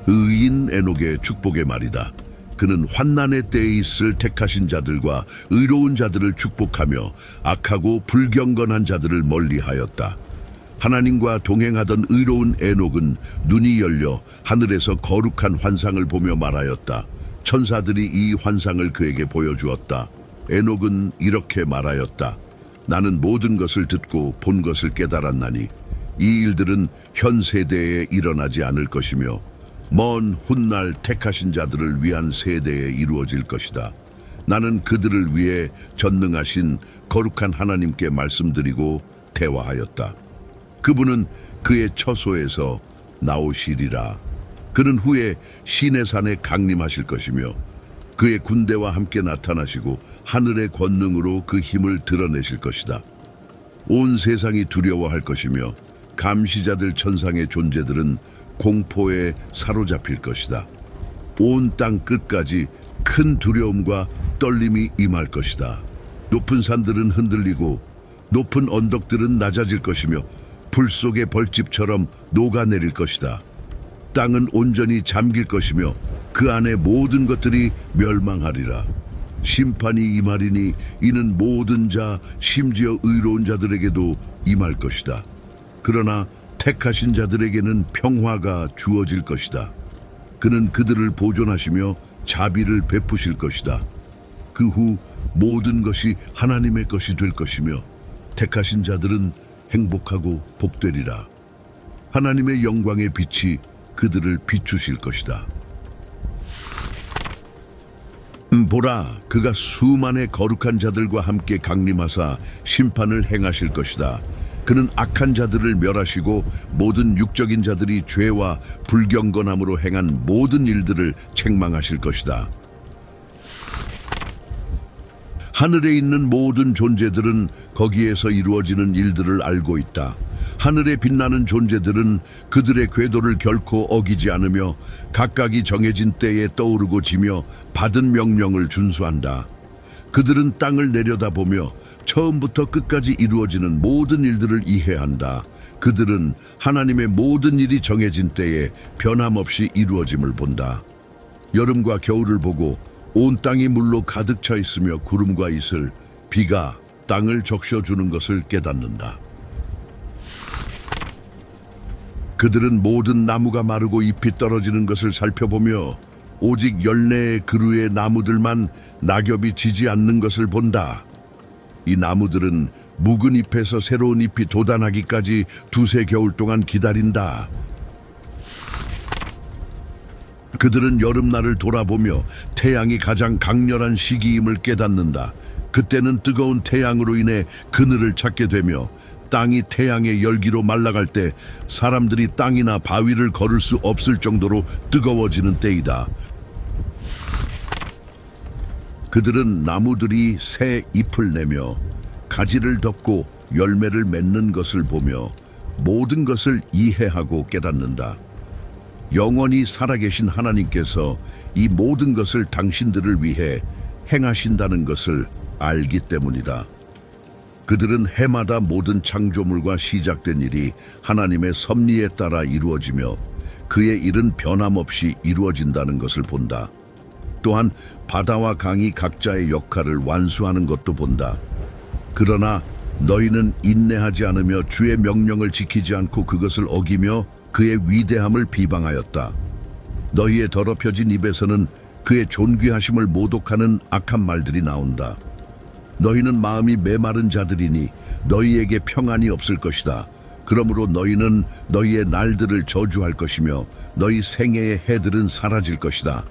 의인 에녹의 축복의 말이다. 그는 환난의 때에 있을 택하신 자들과 의로운 자들을 축복하며 악하고 불경건한 자들을 멀리하였다. 하나님과 동행하던 의로운 에녹은 눈이 열려 하늘에서 거룩한 환상을 보며 말하였다. 천사들이 이 환상을 그에게 보여주었다. 에녹은 이렇게 말하였다. 나는 모든 것을 듣고 본 것을 깨달았나니 이 일들은 현 세대에 일어나지 않을 것이며 먼 훗날 택하신 자들을 위한 세대에 이루어질 것이다. 나는 그들을 위해 전능하신 거룩한 하나님께 말씀드리고 대화하였다. 그분은 그의 처소에서 나오시리라. 그는 후에 시내산에 강림하실 것이며 그의 군대와 함께 나타나시고 하늘의 권능으로 그 힘을 드러내실 것이다. 온 세상이 두려워할 것이며 감시자들 천상의 존재들은 공포에 사로잡힐 것이다. 온 땅 끝까지 큰 두려움과 떨림이 임할 것이다. 높은 산들은 흔들리고 높은 언덕들은 낮아질 것이며 불 속의 벌집처럼 녹아내릴 것이다. 땅은 온전히 잠길 것이며 그 안에 모든 것들이 멸망하리라. 심판이 임하리니 이는 모든 자 심지어 의로운 자들에게도 임할 것이다. 그러나 택하신 자들에게는 평화가 주어질 것이다. 그는 그들을 보존하시며 자비를 베푸실 것이다. 그 후 모든 것이 하나님의 것이 될 것이며 택하신 자들은 행복하고 복되리라. 하나님의 영광의 빛이 그들을 비추실 것이다. 보라, 그가 수만의 거룩한 자들과 함께 강림하사 심판을 행하실 것이다. 그는 악한 자들을 멸하시고 모든 육적인 자들이 죄와 불경건함으로 행한 모든 일들을 책망하실 것이다. 하늘에 있는 모든 존재들은 거기에서 이루어지는 일들을 알고 있다. 하늘에 빛나는 존재들은 그들의 궤도를 결코 어기지 않으며 각각이 정해진 때에 떠오르고 지며 받은 명령을 준수한다. 그들은 땅을 내려다보며 처음부터 끝까지 이루어지는 모든 일들을 이해한다. 그들은 하나님의 모든 일이 정해진 때에 변함없이 이루어짐을 본다. 여름과 겨울을 보고 온 땅이 물로 가득 차 있으며 구름과 이슬, 비가 땅을 적셔주는 것을 깨닫는다. 그들은 모든 나무가 마르고 잎이 떨어지는 것을 살펴보며 오직 열매의 그루의 나무들만 낙엽이 지지 않는 것을 본다. 이 나무들은 묵은 잎에서 새로운 잎이 돋아나기까지 두세 겨울 동안 기다린다. 그들은 여름날을 돌아보며 태양이 가장 강렬한 시기임을 깨닫는다. 그때는 뜨거운 태양으로 인해 그늘을 찾게 되며 땅이 태양의 열기로 말라갈 때 사람들이 땅이나 바위를 걸을 수 없을 정도로 뜨거워지는 때이다. 그들은 나무들이 새 잎을 내며 가지를 덮고 열매를 맺는 것을 보며 모든 것을 이해하고 깨닫는다. 영원히 살아계신 하나님께서 이 모든 것을 당신들을 위해 행하신다는 것을 알기 때문이다. 그들은 해마다 모든 창조물과 시작된 일이 하나님의 섭리에 따라 이루어지며 그의 일은 변함없이 이루어진다는 것을 본다. 또한 바다와 강이 각자의 역할을 완수하는 것도 본다. 그러나 너희는 인내하지 않으며 주의 명령을 지키지 않고 그것을 어기며 그의 위대함을 비방하였다. 너희의 더럽혀진 입에서는 그의 존귀하심을 모독하는 악한 말들이 나온다. 너희는 마음이 메마른 자들이니 너희에게 평안이 없을 것이다. 그러므로 너희는 너희의 날들을 저주할 것이며 너희 생애의 해들은 사라질 것이다.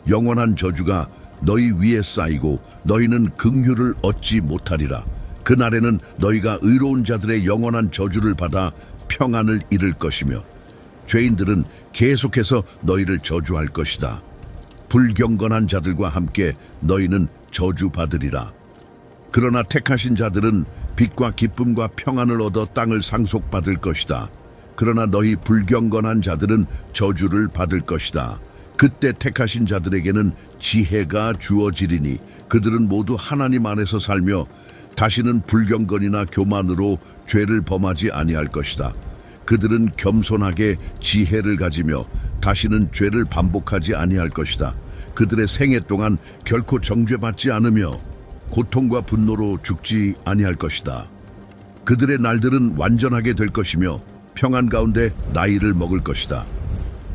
영원한 저주가 너희 위에 쌓이고 너희는 긍휼을 얻지 못하리라. 그날에는 너희가 의로운 자들의 영원한 저주를 받아 평안을 잃을 것이며 죄인들은 계속해서 너희를 저주할 것이다. 불경건한 자들과 함께 너희는 저주받으리라. 그러나 택하신 자들은 빛과 기쁨과 평안을 얻어 땅을 상속받을 것이다. 그러나 너희 불경건한 자들은 저주를 받을 것이다. 그때 택하신 자들에게는 지혜가 주어지리니 그들은 모두 하나님 안에서 살며 다시는 불경건이나 교만으로 죄를 범하지 아니할 것이다. 그들은 겸손하게 지혜를 가지며 다시는 죄를 반복하지 아니할 것이다. 그들의 생애 동안 결코 정죄받지 않으며 고통과 분노로 죽지 아니할 것이다. 그들의 날들은 완전하게 될 것이며 평안 가운데 나이를 먹을 것이다.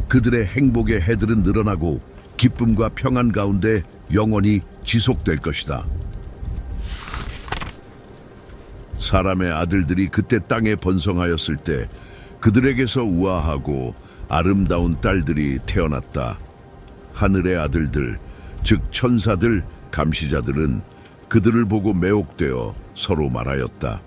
그들의 행복의 해들은 늘어나고 기쁨과 평안 가운데 영원히 지속될 것이다. 사람의 아들들이 그때 땅에 번성하였을 때 그들에게서 우아하고 아름다운 딸들이 태어났다. 하늘의 아들들, 즉 천사들, 감시자들은 그들을 보고 매혹되어 서로 말하였다.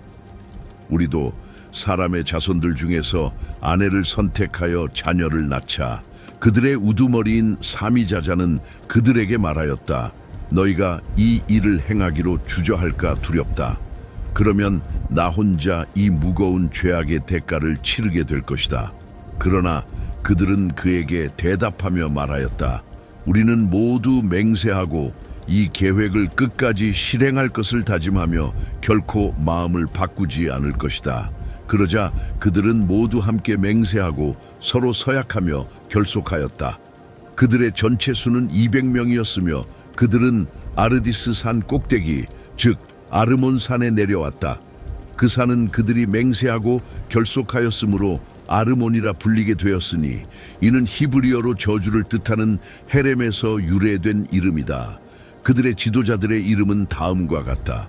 우리도 사람의 자손들 중에서 아내를 선택하여 자녀를 낳자. 그들의 우두머리인 사미자자는 그들에게 말하였다. 너희가 이 일을 행하기로 주저할까 두렵다. 그러면 나 혼자 이 무거운 죄악의 대가를 치르게 될 것이다. 그러나 그들은 그에게 대답하며 말하였다. 우리는 모두 맹세하고 이 계획을 끝까지 실행할 것을 다짐하며 결코 마음을 바꾸지 않을 것이다. 그러자 그들은 모두 함께 맹세하고 서로 서약하며 결속하였다. 그들의 전체 수는 200명이었으며 그들은 아르디스 산 꼭대기, 즉 아르몬 산에 내려왔다. 그 산은 그들이 맹세하고 결속하였으므로 아르몬이라 불리게 되었으니 이는 히브리어로 저주를 뜻하는 헤렘에서 유래된 이름이다. 그들의 지도자들의 이름은 다음과 같다.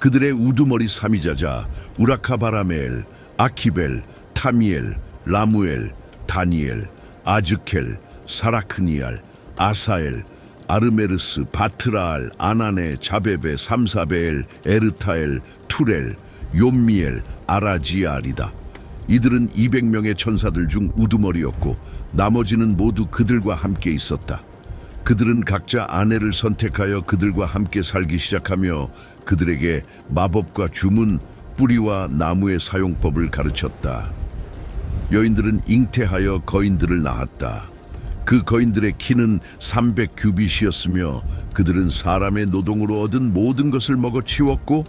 그들의 우두머리 사미자자 우라카바라멜, 아키벨, 타미엘, 라무엘, 다니엘, 아즈켈, 사라크니알, 아사엘, 아르메르스, 바트라알, 아나네, 자베베, 삼사베엘, 에르타엘, 투렐, 욤미엘, 아라지알이다. 이들은 200명의 천사들 중 우두머리였고 나머지는 모두 그들과 함께 있었다. 그들은 각자 아내를 선택하여 그들과 함께 살기 시작하며 그들에게 마법과 주문, 뿌리와 나무의 사용법을 가르쳤다. 여인들은 잉태하여 거인들을 낳았다. 그 거인들의 키는 300규빗이었으며 그들은 사람의 노동으로 얻은 모든 것을 먹어치웠고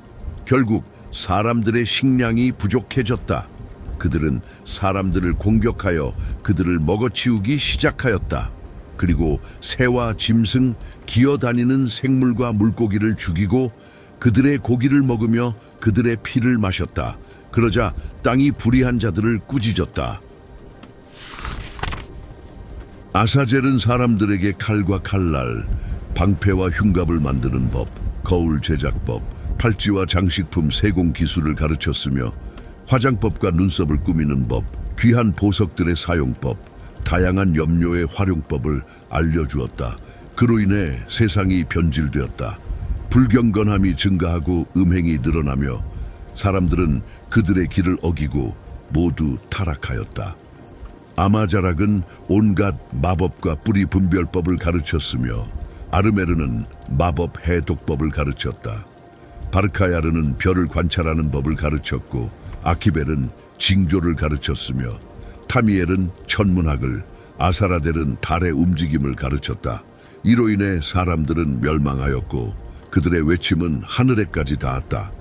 결국 사람들의 식량이 부족해졌다. 그들은 사람들을 공격하여 그들을 먹어치우기 시작하였다. 그리고 새와 짐승, 기어다니는 생물과 물고기를 죽이고 그들의 고기를 먹으며 그들의 피를 마셨다. 그러자 땅이 불의한 자들을 꾸짖었다. 아사젤은 사람들에게 칼과 칼날, 방패와 흉갑을 만드는 법, 거울 제작법, 팔찌와 장식품 세공 기술을 가르쳤으며 화장법과 눈썹을 꾸미는 법, 귀한 보석들의 사용법, 다양한 염료의 활용법을 알려주었다. 그로 인해 세상이 변질되었다. 불경건함이 증가하고 음행이 늘어나며 사람들은 그들의 길을 어기고 모두 타락하였다. 아마자락은 온갖 마법과 뿌리 분별법을 가르쳤으며 아르메르는 마법 해독법을 가르쳤다. 바르카야르는 별을 관찰하는 법을 가르쳤고 아키벨은 징조를 가르쳤으며 타미엘은 천문학을, 아사라델은 달의 움직임을 가르쳤다. 이로 인해 사람들은 멸망하였고 그들의 외침은 하늘에까지 닿았다.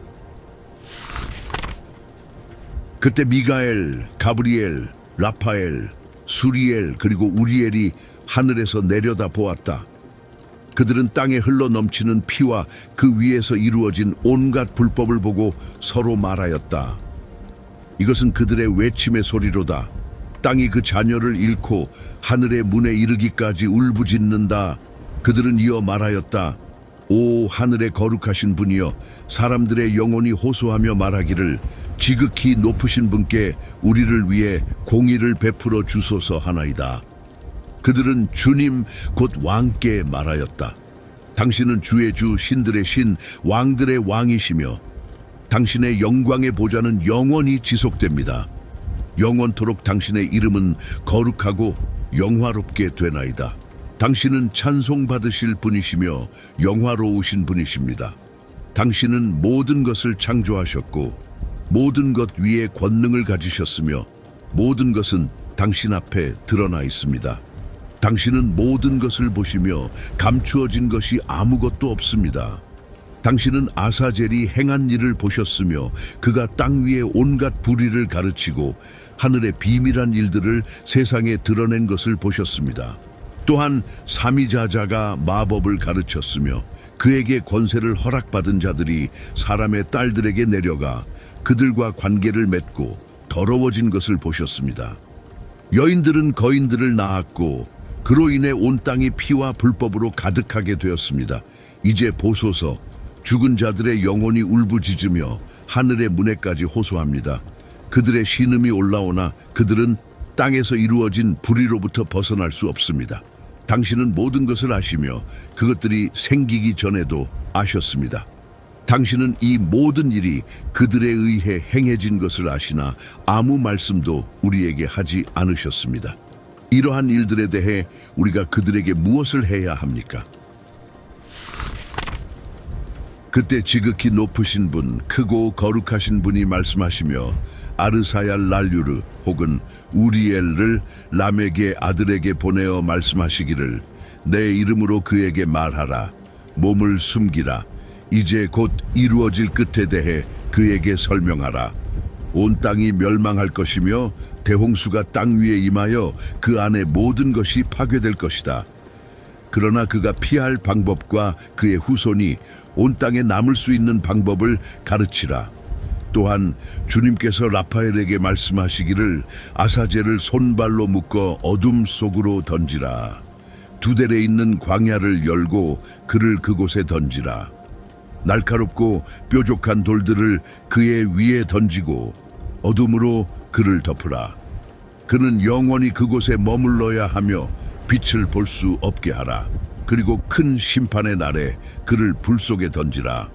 그때 미가엘, 가브리엘, 라파엘, 수리엘 그리고 우리엘이 하늘에서 내려다 보았다. 그들은 땅에 흘러 넘치는 피와 그 위에서 이루어진 온갖 불법을 보고 서로 말하였다. 이것은 그들의 외침의 소리로다. 땅이 그 자녀를 잃고 하늘의 문에 이르기까지 울부짖는다. 그들은 이어 말하였다. 오 하늘의 거룩하신 분이여, 사람들의 영혼이 호소하며 말하기를 지극히 높으신 분께 우리를 위해 공의를 베풀어 주소서 하나이다. 그들은 주님 곧 왕께 말하였다. 당신은 주의 주, 신들의 신, 왕들의 왕이시며 당신의 영광의 보좌는 영원히 지속됩니다. 영원토록 당신의 이름은 거룩하고 영화롭게 되나이다. 당신은 찬송받으실 분이시며 영화로우신 분이십니다. 당신은 모든 것을 창조하셨고 모든 것 위에 권능을 가지셨으며 모든 것은 당신 앞에 드러나 있습니다. 당신은 모든 것을 보시며 감추어진 것이 아무것도 없습니다. 당신은 아사젤이 행한 일을 보셨으며 그가 땅 위에 온갖 불의를 가르치고 하늘의 비밀한 일들을 세상에 드러낸 것을 보셨습니다. 또한 삼위자자가 마법을 가르쳤으며 그에게 권세를 허락받은 자들이 사람의 딸들에게 내려가 그들과 관계를 맺고 더러워진 것을 보셨습니다. 여인들은 거인들을 낳았고 그로 인해 온 땅이 피와 불법으로 가득하게 되었습니다. 이제 보소서, 죽은 자들의 영혼이 울부짖으며 하늘의 문에까지 호소합니다. 그들의 신음이 올라오나 그들은 땅에서 이루어진 불의로부터 벗어날 수 없습니다. 당신은 모든 것을 아시며 그것들이 생기기 전에도 아셨습니다. 당신은 이 모든 일이 그들에 의해 행해진 것을 아시나 아무 말씀도 우리에게 하지 않으셨습니다. 이러한 일들에 대해 우리가 그들에게 무엇을 해야 합니까? 그때 지극히 높으신 분, 크고 거룩하신 분이 말씀하시며 아르사얄 랄류르 혹은 우리엘을 람에게 아들에게 보내어 말씀하시기를 내 이름으로 그에게 말하라. 몸을 숨기라. 이제 곧 이루어질 끝에 대해 그에게 설명하라. 온 땅이 멸망할 것이며 대홍수가 땅 위에 임하여 그 안에 모든 것이 파괴될 것이다. 그러나 그가 피할 방법과 그의 후손이 온 땅에 남을 수 있는 방법을 가르치라. 또한 주님께서 라파엘에게 말씀하시기를 아사젤을 손발로 묶어 어둠 속으로 던지라. 두델에 있는 광야를 열고 그를 그곳에 던지라. 날카롭고 뾰족한 돌들을 그의 위에 던지고 어둠으로 그를 덮으라. 그는 영원히 그곳에 머물러야 하며 빛을 볼 수 없게 하라. 그리고 큰 심판의 날에 그를 불 속에 던지라.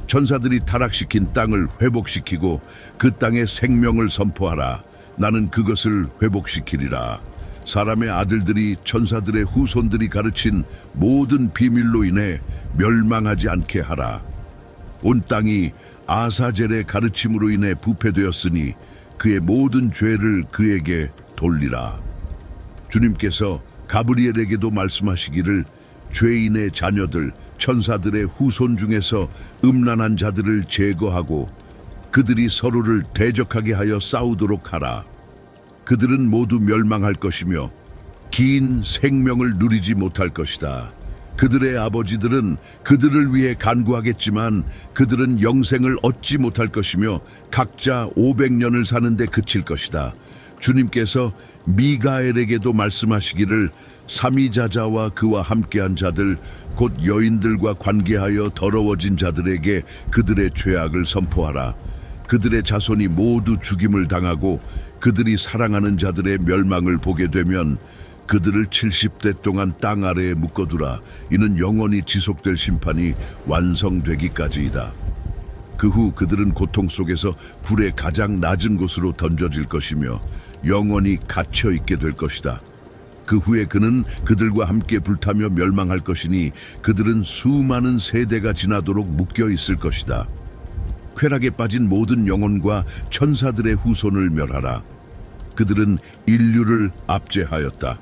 천사들이 타락시킨 땅을 회복시키고 그 땅에 생명을 선포하라. 나는 그것을 회복시키리라. 사람의 아들들이 천사들의 후손들이 가르친 모든 비밀로 인해 멸망하지 않게 하라. 온 땅이 아사젤의 가르침으로 인해 부패되었으니 그의 모든 죄를 그에게 돌리라. 주님께서 가브리엘에게도 말씀하시기를 죄인의 자녀들, 천사들의 후손 중에서 음란한 자들을 제거하고 그들이 서로를 대적하게 하여 싸우도록 하라. 그들은 모두 멸망할 것이며 긴 생명을 누리지 못할 것이다. 그들의 아버지들은 그들을 위해 간구하겠지만 그들은 영생을 얻지 못할 것이며 각자 500년을 사는데 그칠 것이다. 주님께서 미가엘에게도 말씀하시기를 삼위자자와 그와 함께한 자들 곧 여인들과 관계하여 더러워진 자들에게 그들의 죄악을 선포하라. 그들의 자손이 모두 죽임을 당하고 그들이 사랑하는 자들의 멸망을 보게 되면 그들을 70대 동안 땅 아래에 묶어두라. 이는 영원히 지속될 심판이 완성되기까지이다. 그 후 그들은 고통 속에서 불의 가장 낮은 곳으로 던져질 것이며 영원히 갇혀 있게 될 것이다. 그 후에 그는 그들과 함께 불타며 멸망할 것이니 그들은 수많은 세대가 지나도록 묶여 있을 것이다. 쾌락에 빠진 모든 영혼과 천사들의 후손을 멸하라. 그들은 인류를 압제하였다.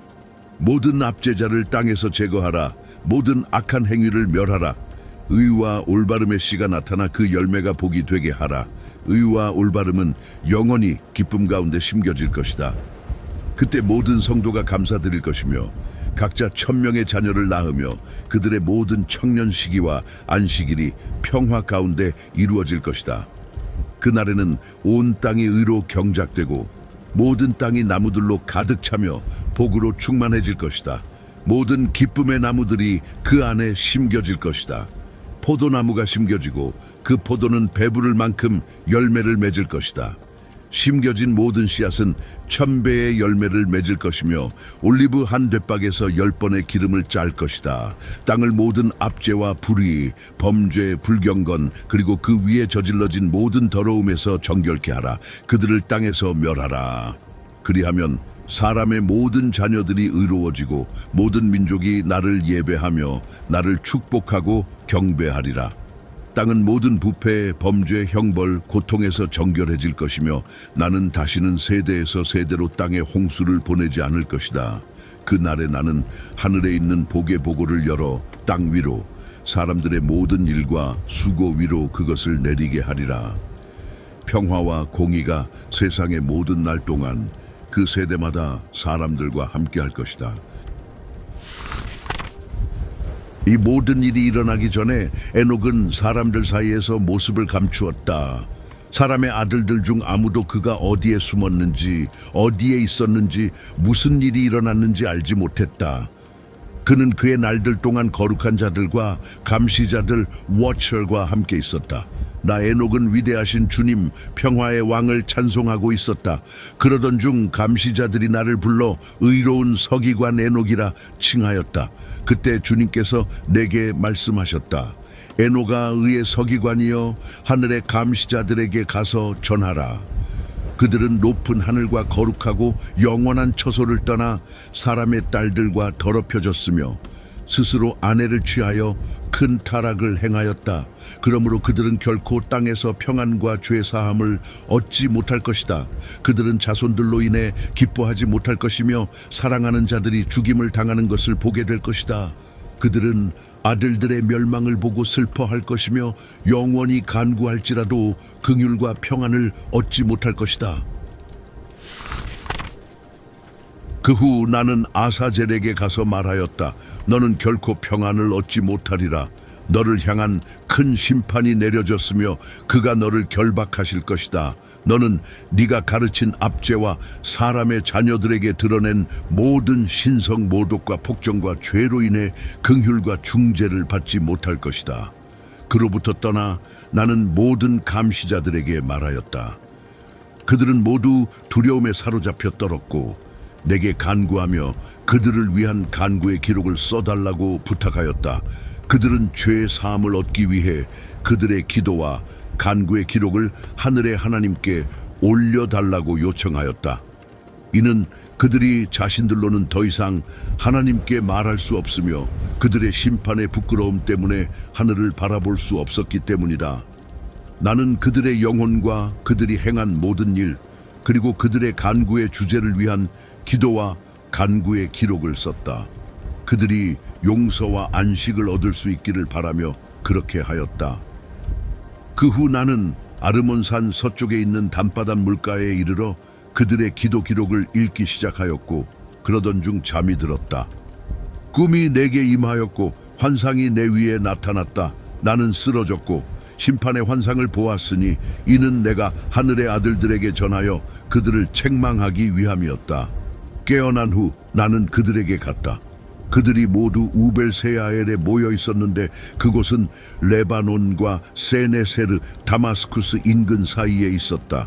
모든 압제자를 땅에서 제거하라. 모든 악한 행위를 멸하라. 의와 올바름의 씨가 나타나 그 열매가 복이 되게 하라. 의와 올바름은 영원히 기쁨 가운데 심겨질 것이다. 그때 모든 성도가 감사드릴 것이며 각자 1000명의 자녀를 낳으며 그들의 모든 청년 시기와 안식일이 평화 가운데 이루어질 것이다. 그날에는 온 땅이 의로 경작되고 모든 땅이 나무들로 가득 차며 복으로 충만해질 것이다. 모든 기쁨의 나무들이 그 안에 심겨질 것이다. 포도나무가 심겨지고 그 포도는 배부를 만큼 열매를 맺을 것이다. 심겨진 모든 씨앗은 1000배의 열매를 맺을 것이며 올리브 한 돛박에서 10번의 기름을 짤 것이다. 땅을 모든 압제와 불의, 범죄, 불경건 그리고 그 위에 저질러진 모든 더러움에서 정결케 하라. 그들을 땅에서 멸하라. 그리하면 사람의 모든 자녀들이 의로워지고 모든 민족이 나를 예배하며 나를 축복하고 경배하리라. 땅은 모든 부패, 범죄, 형벌, 고통에서 정결해질 것이며 나는 다시는 세대에서 세대로 땅에 홍수를 보내지 않을 것이다. 그날에 나는 하늘에 있는 복의 보고를 열어 땅 위로 사람들의 모든 일과 수고 위로 그것을 내리게 하리라. 평화와 공의가 세상의 모든 날 동안 그 세대마다 사람들과 함께 할 것이다. 이 모든 일이 일어나기 전에 에녹은 사람들 사이에서 모습을 감추었다. 사람의 아들들 중 아무도 그가 어디에 숨었는지, 어디에 있었는지, 무슨 일이 일어났는지 알지 못했다. 그는 그의 날들 동안 거룩한 자들과 감시자들 워처과 함께 있었다. 나 에녹은 위대하신 주님 평화의 왕을 찬송하고 있었다. 그러던 중 감시자들이 나를 불러 의로운 서기관 에녹이라 칭하였다. 그때 주님께서 내게 말씀하셨다. 에녹아, 의의 서기관이여, 하늘의 감시자들에게 가서 전하라. 그들은 높은 하늘과 거룩하고 영원한 처소를 떠나 사람의 딸들과 더럽혀졌으며 스스로 아내를 취하여 큰 타락을 행하였다. 그러므로 그들은 결코 땅에서 평안과 죄사함을 얻지 못할 것이다. 그들은 자손들로 인해 기뻐하지 못할 것이며 사랑하는 자들이 죽임을 당하는 것을 보게 될 것이다. 그들은 아들들의 멸망을 보고 슬퍼할 것이며 영원히 간구할지라도 긍휼과 평안을 얻지 못할 것이다. 그 후 나는 아사젤에게 가서 말하였다. 너는 결코 평안을 얻지 못하리라. 너를 향한 큰 심판이 내려졌으며 그가 너를 결박하실 것이다. 너는 네가 가르친 압제와 사람의 자녀들에게 드러낸 모든 신성 모독과 폭정과 죄로 인해 긍휼과 중재를 받지 못할 것이다. 그로부터 떠나 나는 모든 감시자들에게 말하였다. 그들은 모두 두려움에 사로잡혀 떨었고 내게 간구하며 그들을 위한 간구의 기록을 써달라고 부탁하였다. 그들은 죄 사함을 얻기 위해 그들의 기도와 간구의 기록을 하늘의 하나님께 올려달라고 요청하였다. 이는 그들이 자신들로는 더 이상 하나님께 말할 수 없으며 그들의 심판의 부끄러움 때문에 하늘을 바라볼 수 없었기 때문이다. 나는 그들의 영혼과 그들이 행한 모든 일, 그리고 그들의 간구의 주제를 위한 기도와 간구의 기록을 썼다. 그들이 용서와 안식을 얻을 수 있기를 바라며 그렇게 하였다. 그 후 나는 아르몬산 서쪽에 있는 단바닥 물가에 이르러 그들의 기도 기록을 읽기 시작하였고 그러던 중 잠이 들었다. 꿈이 내게 임하였고 환상이 내 위에 나타났다. 나는 쓰러졌고 심판의 환상을 보았으니 이는 내가 하늘의 아들들에게 전하여 그들을 책망하기 위함이었다. 깨어난 후 나는 그들에게 갔다. 그들이 모두 우벨세아엘에 모여 있었는데 그곳은 레바논과 세네세르, 다마스쿠스 인근 사이에 있었다.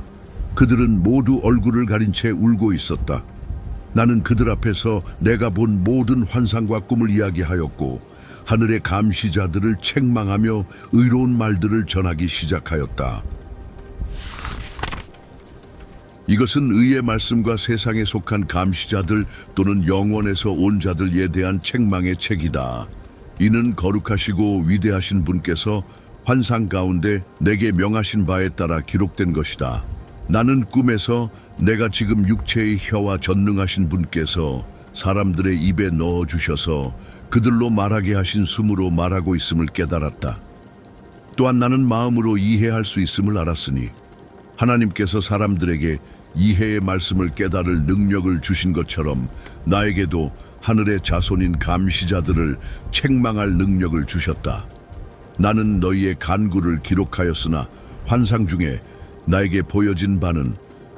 그들은 모두 얼굴을 가린 채 울고 있었다. 나는 그들 앞에서 내가 본 모든 환상과 꿈을 이야기하였고 하늘의 감시자들을 책망하며 의로운 말들을 전하기 시작하였다. 이것은 의의 말씀과 세상에 속한 감시자들 또는 영원에서 온 자들에 대한 책망의 책이다. 이는 거룩하시고 위대하신 분께서 환상 가운데 내게 명하신 바에 따라 기록된 것이다. 나는 꿈에서 내가 지금 육체의 혀와 전능하신 분께서 사람들의 입에 넣어주셔서 그들로 말하게 하신 숨으로 말하고 있음을 깨달았다. 또한 나는 마음으로 이해할 수 있음을 알았으니 하나님께서 사람들에게 이해의 말씀을 깨달을 능력을 주신 것처럼 나에게도 하늘의 자손인 감시자들을 책망할 능력을 주셨다. 나는 너희의 간구를 기록하였으나 환상 중에 나에게 보여진 바는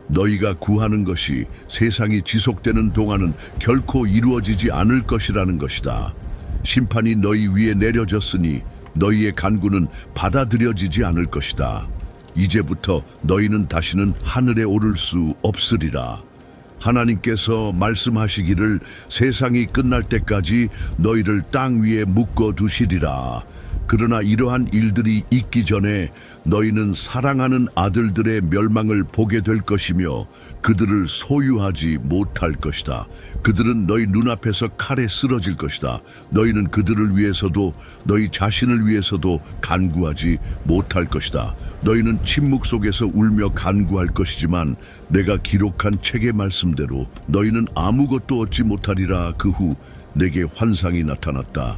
너희가 구하는 것이 세상이 지속되는 동안은 결코 이루어지지 않을 것이라는 것이다. 심판이 너희 위에 내려졌으니 너희의 간구는 받아들여지지 않을 것이다. 이제부터 너희는 다시는 하늘에 오를 수 없으리라. 하나님께서 말씀하시기를 세상이 끝날 때까지 너희를 땅 위에 묶어 두시리라. 그러나 이러한 일들이 있기 전에 너희는 사랑하는 아들들의 멸망을 보게 될 것이며 그들을 소유하지 못할 것이다. 그들은 너희 눈앞에서 칼에 쓰러질 것이다. 너희는 그들을 위해서도 너희 자신을 위해서도 간구하지 못할 것이다. 너희는 침묵 속에서 울며 간구할 것이지만 내가 기록한 책의 말씀대로 너희는 아무것도 얻지 못하리라. 그 후 내게 환상이 나타났다.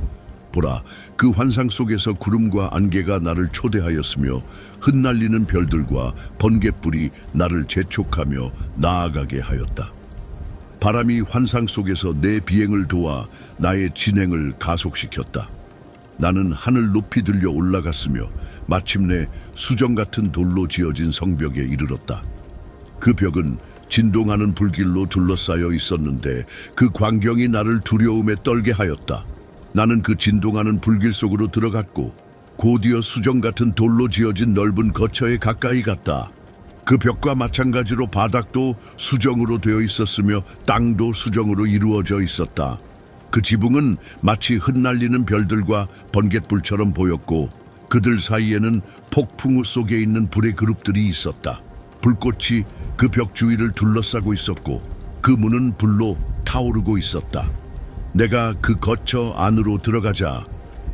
보라, 그 환상 속에서 구름과 안개가 나를 초대하였으며 흩날리는 별들과 번갯불이 나를 재촉하며 나아가게 하였다. 바람이 환상 속에서 내 비행을 도와 나의 진행을 가속시켰다. 나는 하늘 높이 들려 올라갔으며 마침내 수정 같은 돌로 지어진 성벽에 이르렀다. 그 벽은 진동하는 불길로 둘러싸여 있었는데 그 광경이 나를 두려움에 떨게 하였다. 나는 그 진동하는 불길 속으로 들어갔고 곧이어 수정 같은 돌로 지어진 넓은 거처에 가까이 갔다. 그 벽과 마찬가지로 바닥도 수정으로 되어 있었으며 땅도 수정으로 이루어져 있었다. 그 지붕은 마치 흩날리는 별들과 번갯불처럼 보였고 그들 사이에는 폭풍우 속에 있는 불의 그룹들이 있었다. 불꽃이 그 벽 주위를 둘러싸고 있었고 그 문은 불로 타오르고 있었다. 내가 그 거처 안으로 들어가자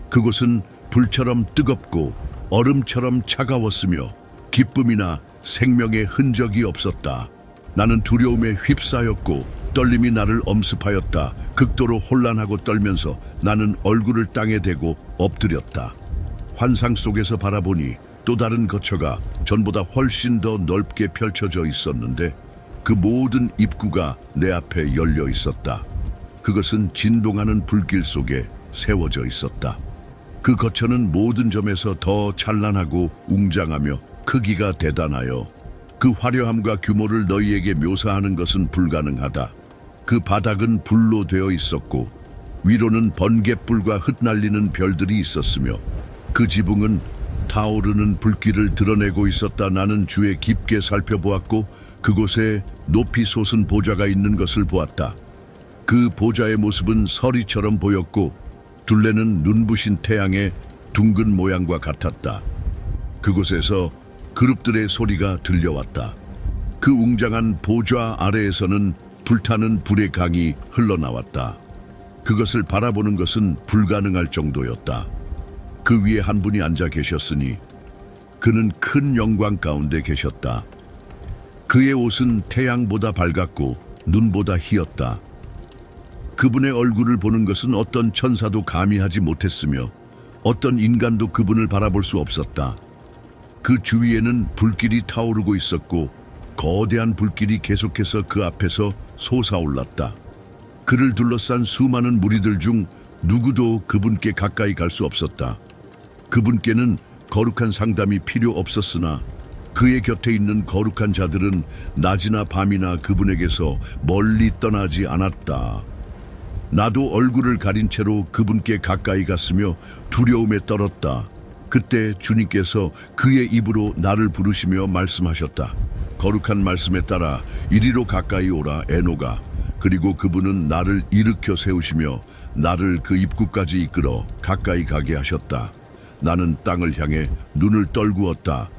그곳은 불처럼 뜨겁고 얼음처럼 차가웠으며 기쁨이나 생명의 흔적이 없었다. 나는 두려움에 휩싸였고 떨림이 나를 엄습하였다. 극도로 혼란하고 떨면서 나는 얼굴을 땅에 대고 엎드렸다. 환상 속에서 바라보니 또 다른 거처가 전보다 훨씬 더 넓게 펼쳐져 있었는데 그 모든 입구가 내 앞에 열려 있었다. 그것은 진동하는 불길 속에 세워져 있었다. 그 거처는 모든 점에서 더 찬란하고 웅장하며 크기가 대단하여 그 화려함과 규모를 너희에게 묘사하는 것은 불가능하다. 그 바닥은 불로 되어 있었고 위로는 번갯불과 흩날리는 별들이 있었으며 그 지붕은 타오르는 불길을 드러내고 있었다. 나는 주에 깊게 살펴보았고 그곳에 높이 솟은 보좌가 있는 것을 보았다. 그 보좌의 모습은 서리처럼 보였고 둘레는 눈부신 태양의 둥근 모양과 같았다. 그곳에서 그룹들의 소리가 들려왔다. 그 웅장한 보좌 아래에서는 불타는 불의 강이 흘러나왔다. 그것을 바라보는 것은 불가능할 정도였다. 그 위에 한 분이 앉아 계셨으니 그는 큰 영광 가운데 계셨다. 그의 옷은 태양보다 밝았고 눈보다 희었다. 그분의 얼굴을 보는 것은 어떤 천사도 감히 하지 못했으며 어떤 인간도 그분을 바라볼 수 없었다. 그 주위에는 불길이 타오르고 있었고 거대한 불길이 계속해서 그 앞에서 솟아올랐다. 그를 둘러싼 수많은 무리들 중 누구도 그분께 가까이 갈 수 없었다. 그분께는 거룩한 상담이 필요 없었으나 그의 곁에 있는 거룩한 자들은 낮이나 밤이나 그분에게서 멀리 떠나지 않았다. 나도 얼굴을 가린 채로 그분께 가까이 갔으며 두려움에 떨었다. 그때 주님께서 그의 입으로 나를 부르시며 말씀하셨다. 거룩한 말씀에 따라 이리로 가까이 오라 에노가. 그리고 그분은 나를 일으켜 세우시며 나를 그 입구까지 이끌어 가까이 가게 하셨다. 나는 땅을 향해 눈을 떨구었다.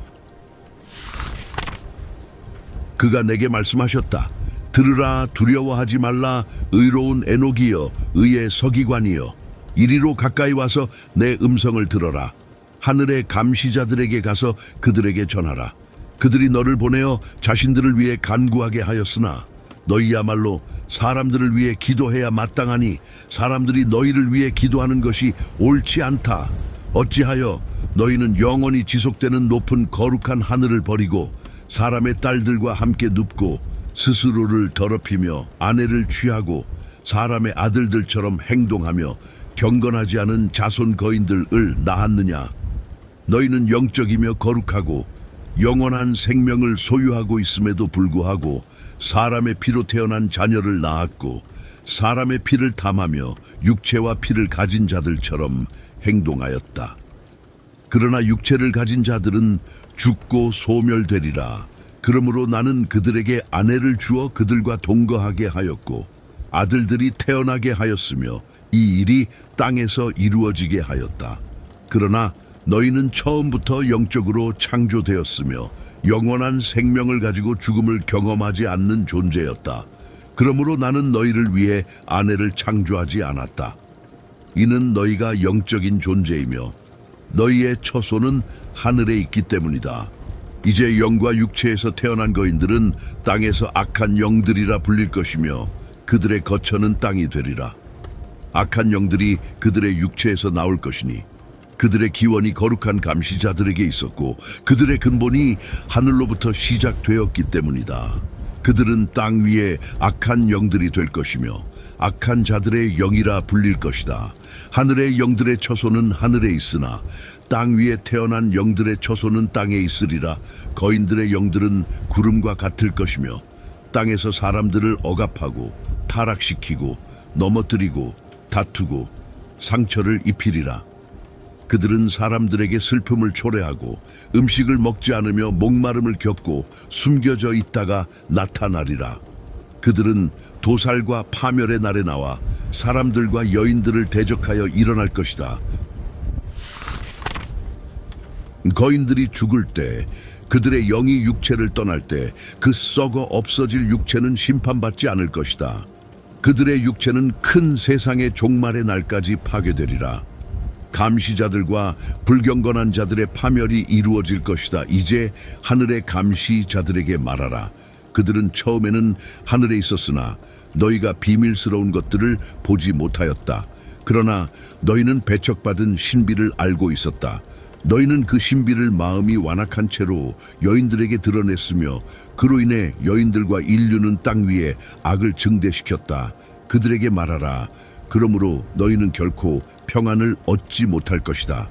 그가 내게 말씀하셨다. 들으라, 두려워하지 말라. 의로운 에녹이여, 의의 서기관이여, 이리로 가까이 와서 내 음성을 들어라. 하늘의 감시자들에게 가서 그들에게 전하라. 그들이 너를 보내어 자신들을 위해 간구하게 하였으나 너희야말로 사람들을 위해 기도해야 마땅하니 사람들이 너희를 위해 기도하는 것이 옳지 않다. 어찌하여 너희는 영원히 지속되는 높은 거룩한 하늘을 버리고 사람의 딸들과 함께 눕고 스스로를 더럽히며 아내를 취하고 사람의 아들들처럼 행동하며 경건하지 않은 자손 거인들을 낳았느냐? 너희는 영적이며 거룩하고 영원한 생명을 소유하고 있음에도 불구하고 사람의 피로 태어난 자녀를 낳았고 사람의 피를 탐하며 육체와 피를 가진 자들처럼 행동하였다. 그러나 육체를 가진 자들은 죽고 소멸되리라. 그러므로 나는 그들에게 아내를 주어 그들과 동거하게 하였고 아들들이 태어나게 하였으며 이 일이 땅에서 이루어지게 하였다. 그러나 너희는 처음부터 영적으로 창조되었으며 영원한 생명을 가지고 죽음을 경험하지 않는 존재였다. 그러므로 나는 너희를 위해 아내를 창조하지 않았다. 이는 너희가 영적인 존재이며 너희의 처소는 하늘에 있기 때문이다. 이제 영과 육체에서 태어난 거인들은 땅에서 악한 영들이라 불릴 것이며 그들의 거처는 땅이 되리라. 악한 영들이 그들의 육체에서 나올 것이니 그들의 기원이 거룩한 감시자들에게 있었고 그들의 근본이 하늘로부터 시작되었기 때문이다. 그들은 땅 위에 악한 영들이 될 것이며 악한 자들의 영이라 불릴 것이다. 하늘의 영들의 처소는 하늘에 있으나 땅 위에 태어난 영들의 처소는 땅에 있으리라. 거인들의 영들은 구름과 같을 것이며 땅에서 사람들을 억압하고 타락시키고 넘어뜨리고 다투고 상처를 입히리라. 그들은 사람들에게 슬픔을 초래하고 음식을 먹지 않으며 목마름을 겪고 숨겨져 있다가 나타나리라. 그들은 도살과 파멸의 날에 나와 사람들과 여인들을 대적하여 일어날 것이다. 거인들이 죽을 때 그들의 영이 육체를 떠날 때 그 썩어 없어질 육체는 심판받지 않을 것이다. 그들의 육체는 큰 세상의 종말의 날까지 파괴되리라. 감시자들과 불경건한 자들의 파멸이 이루어질 것이다. 이제 하늘의 감시자들에게 말하라. 그들은 처음에는 하늘에 있었으나 너희가 비밀스러운 것들을 보지 못하였다. 그러나 너희는 배척받은 신비를 알고 있었다. 너희는 그 신비를 마음이 완악한 채로 여인들에게 드러냈으며 그로 인해 여인들과 인류는 땅 위에 악을 증대시켰다. 그들에게 말하라. 그러므로 너희는 결코 평안을 얻지 못할 것이다.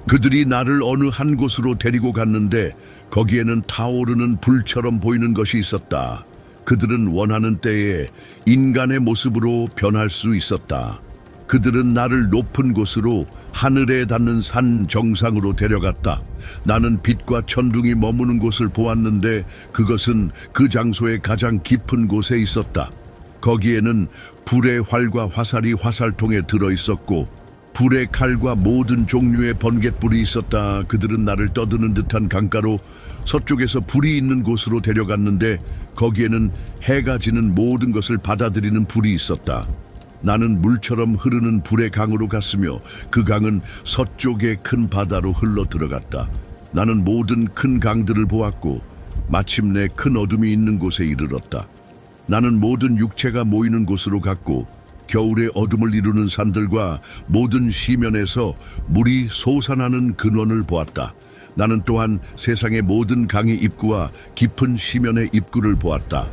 그들이 나를 어느 한 곳으로 데리고 갔는데 거기에는 타오르는 불처럼 보이는 것이 있었다. 그들은 원하는 때에 인간의 모습으로 변할 수 있었다. 그들은 나를 높은 곳으로 하늘에 닿는 산 정상으로 데려갔다. 나는 빛과 천둥이 머무는 곳을 보았는데 그것은 그 장소의 가장 깊은 곳에 있었다. 거기에는 불의 활과 화살이 화살통에 들어있었고 불의 칼과 모든 종류의 번갯불이 있었다. 그들은 나를 떠드는 듯한 강가로 서쪽에서 불이 있는 곳으로 데려갔는데 거기에는 해가 지는 모든 것을 받아들이는 불이 있었다. 나는 물처럼 흐르는 불의 강으로 갔으며 그 강은 서쪽의 큰 바다로 흘러 들어갔다. 나는 모든 큰 강들을 보았고 마침내 큰 어둠이 있는 곳에 이르렀다. 나는 모든 육체가 모이는 곳으로 갔고 겨울의 어둠을 이루는 산들과 모든 시면에서 물이 솟아나는 근원을 보았다. 나는 또한 세상의 모든 강의 입구와 깊은 시면의 입구를 보았다.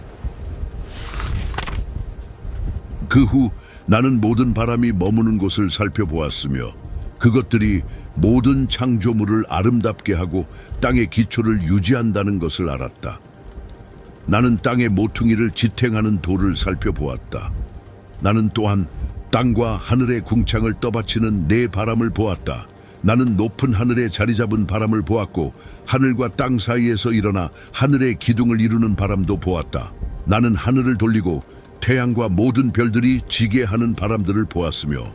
그 후 나는 모든 바람이 머무는 곳을 살펴보았으며 그것들이 모든 창조물을 아름답게 하고 땅의 기초를 유지한다는 것을 알았다. 나는 땅의 모퉁이를 지탱하는 돌을 살펴보았다. 나는 또한 땅과 하늘의 궁창을 떠받치는 네 바람을 보았다. 나는 높은 하늘에 자리 잡은 바람을 보았고 하늘과 땅 사이에서 일어나 하늘의 기둥을 이루는 바람도 보았다. 나는 하늘을 돌리고 태양과 모든 별들이 지게 하는 바람들을 보았으며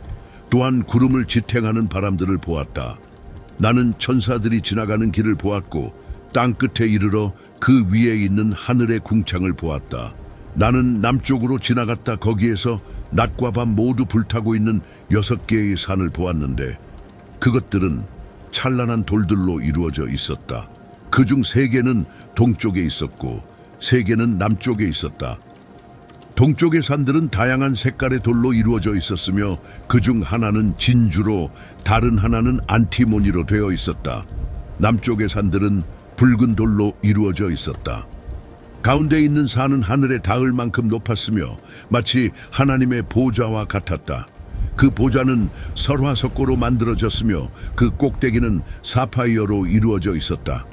또한 구름을 지탱하는 바람들을 보았다. 나는 천사들이 지나가는 길을 보았고 땅 끝에 이르러 그 위에 있는 하늘의 궁창을 보았다. 나는 남쪽으로 지나갔다. 거기에서 낮과 밤 모두 불타고 있는 6개의 산을 보았는데 그것들은 찬란한 돌들로 이루어져 있었다. 그중 3개는 동쪽에 있었고 3개는 남쪽에 있었다. 동쪽의 산들은 다양한 색깔의 돌로 이루어져 있었으며 그중 하나는 진주로 다른 하나는 안티모니로 되어 있었다. 남쪽의 산들은 붉은 돌로 이루어져 있었다. 가운데 있는 산은 하늘에 닿을 만큼 높았으며 마치 하나님의 보좌와 같았다. 그 보좌는 설화석고로 만들어졌으며 그 꼭대기는 사파이어로 이루어져 있었다.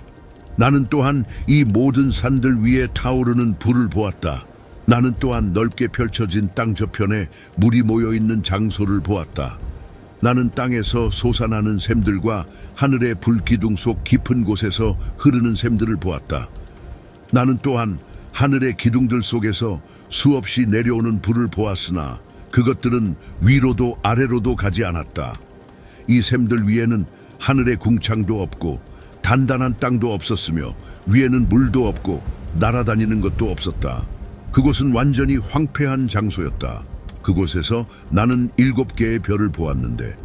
나는 또한 이 모든 산들 위에 타오르는 불을 보았다. 나는 또한 넓게 펼쳐진 땅 저편에 물이 모여있는 장소를 보았다. 나는 땅에서 솟아나는 샘들과 하늘의 불기둥 속 깊은 곳에서 흐르는 샘들을 보았다. 나는 또한 하늘의 기둥들 속에서 수없이 내려오는 불을 보았으나 그것들은 위로도 아래로도 가지 않았다. 이 샘들 위에는 하늘의 궁창도 없고 단단한 땅도 없었으며 위에는 물도 없고 날아다니는 것도 없었다. 그곳은 완전히 황폐한 장소였다. 그곳에서 나는 7개의 별을 보았는데